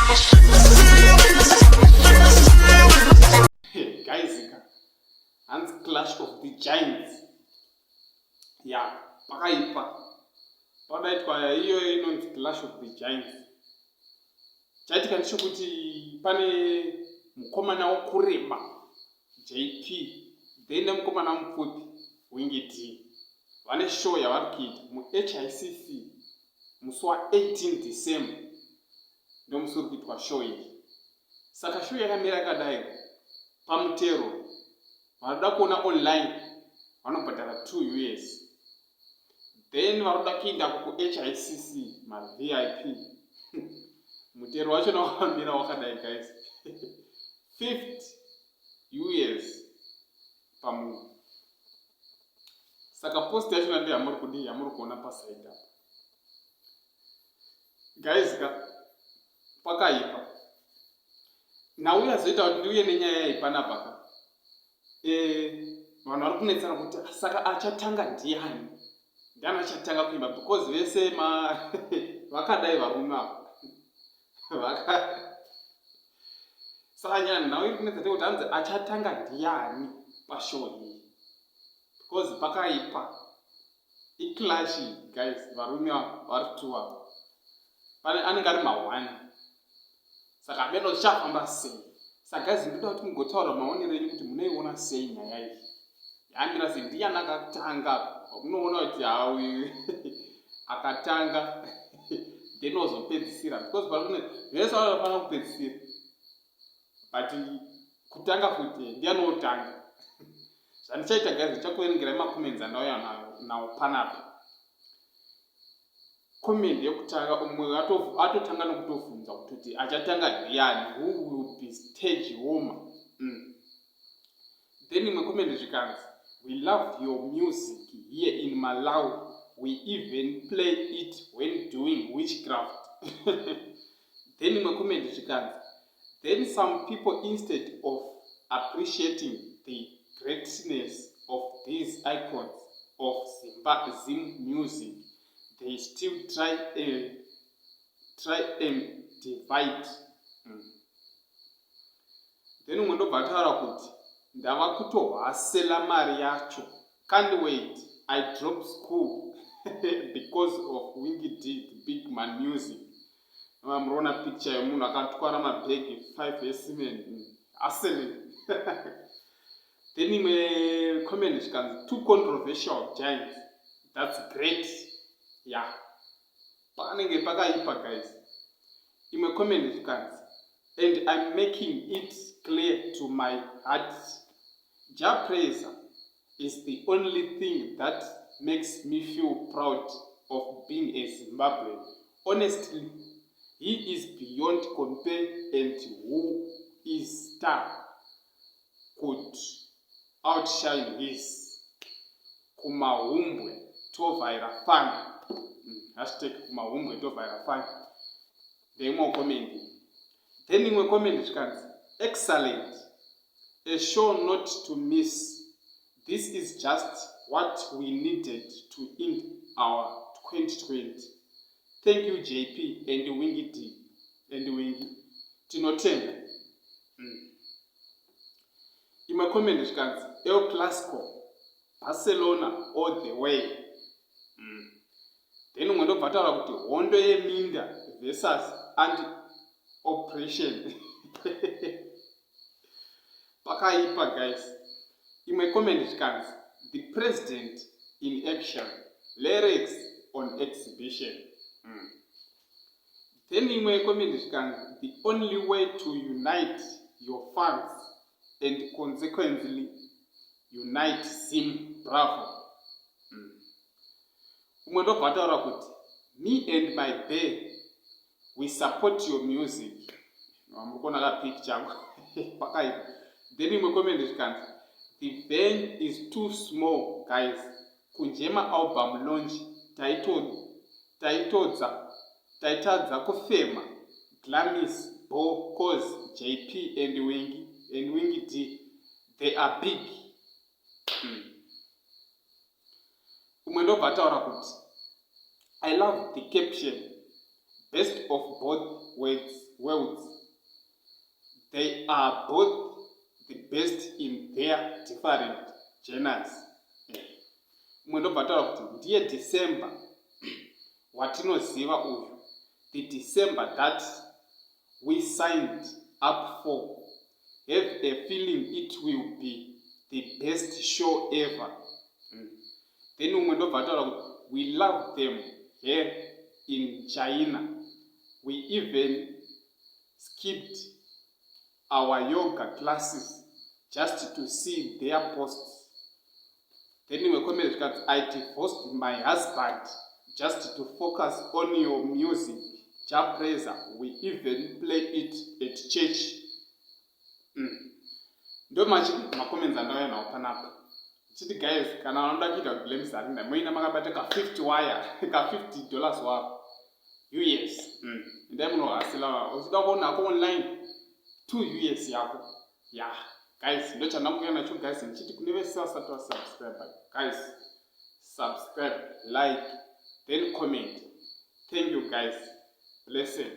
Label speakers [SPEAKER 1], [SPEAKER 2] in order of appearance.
[SPEAKER 1] Guys, hands Clash of the Giants. Yeah, pakaipa. Padaitwa hiyo inonzi Clash of the Giants. Chaitika ndechekuti pane mukomana wokureba JP, then mukomana mupfupi Wingy D. Vane show yavari kuita muHICC musi wa18 December ndo musi uri kuitwa show iyi. Saka show yakamira yakadai pamutero vanoda kuona online vanobhadhara 2 US, then vanoda kuenda kuHICC maVIP mutero wacho wakamira wakadai guys 50 US pamunhu. Saka post yacho ndiyo yamuri kudii, yamuri kuona paside apa guys. Pakaipa nauyo azoita kuti ndiuye nenyaya yaipanapa vanhu vari kunetsana kuti saka achatanga ndiani, ndiani achatanga kuimba, because vese vakadai varume ava saka nyani nhau iri kunetsa kuti hanzi achatanga ndiani pashow iyi, because pakaipa iclash guys. Varume vari tuwa anenge ari ma1, saka beno zvichafamba sei? Saka guys, ndoda kuti mugotaura maonero enyu kuti munoiona sei nyaya iyi yamira sei, ndiani akatanga. Munoona kuti hawi akatanga then ozopedzisira, because varune vese vanofanira kupedzisira, but kutanga futi ndiani otanga. Zvandichaita guys, ndichakuverengerai macomments andauya nawo panapa. Comment yekutanga umwe atotanga nokutobvunza kuti achatanga ndiani, who will be stage warmer. Then imwe comment zvikanzi, we love your music here in Malawi, we even play it when doing witchcraft. Then imwe comment zvikanzi, then some people, instead of appreciating the greatness of these icons of Zim music, they still try and divide. Then umwe ndobva ataura kuti ndava kutohasela mari yacho, can't wait, I dropped school because of Wingy D, the big man music. Munoona picture yemunhu akatwara mabhegi 5 esimeni asele. Then imwe comment zvikanzi, too controversial giants, that's great. Yeah, panenge pakaipa guys. Imwe comment zvikanzi, and I'm making it clear to my heart, Jah Prayzah is the only thing that makes me feel proud of being a Zimbabwean. Honestly, he is beyond compare, and who is star could outshine his. Kumahumbwe tovhaira fun. Hashtag kumahumbwe tovhaira fun. Ndemwe comment. Then imwe comment zvikanzi, excellent, a show not to miss. This is just what we needed to end our 2020. Thank you JP and Wingy D and Wingy. Tinotenga. Imwe comment zvikanzi, El Clasico, Barcelona all the way. Then umwe ndobva ataura kuti hondo yeminda versus anti-oppression. Pakaipa guys. Imwe comment zvikanzi, the president in action, lyrics on exhibition. Then imwe comment zvikanzi, the only way to unite your fans and consequently unite Zim Bravo. Umwe ndobva ataura kuti, me and my bear, we support your music. Murikuona ka picture pakaipa. Then imwe comment zvikanzi, the van is too small guys. Kunjema album launch taitadza kufema Glamis, Bo, Cause, JP and Wingy D, they are big. Umwe ndobva ataura kuti, I love the caption, best of both worlds. They are both the best in their different genres. Umwe ndobva taura kuti ndiye December watinoziva uyu, the December that we signed up for. Have a feeling it will be the best show ever. Then umwe ndobva taura kuti we love them here in China. We even skipped our yoga classes just to see their posts. Then we comment that I divorced my husband just to focus on your music. Jah praiser, we even play it at church. Ndo makoments andauya nawo panapa. Chiti guys, kana unoda kuita glimpse arinda moina makabata ka 50 wire, ka $50 wako. US. Ndai munohasila uchida kuona ako online 2 US yako. Yeah. Guys, ndo chandamukuya nacho guys, nchiti kune vese vasati vasubscribe. Guys, subscribe, like, then comment. Thank you guys. Blessed.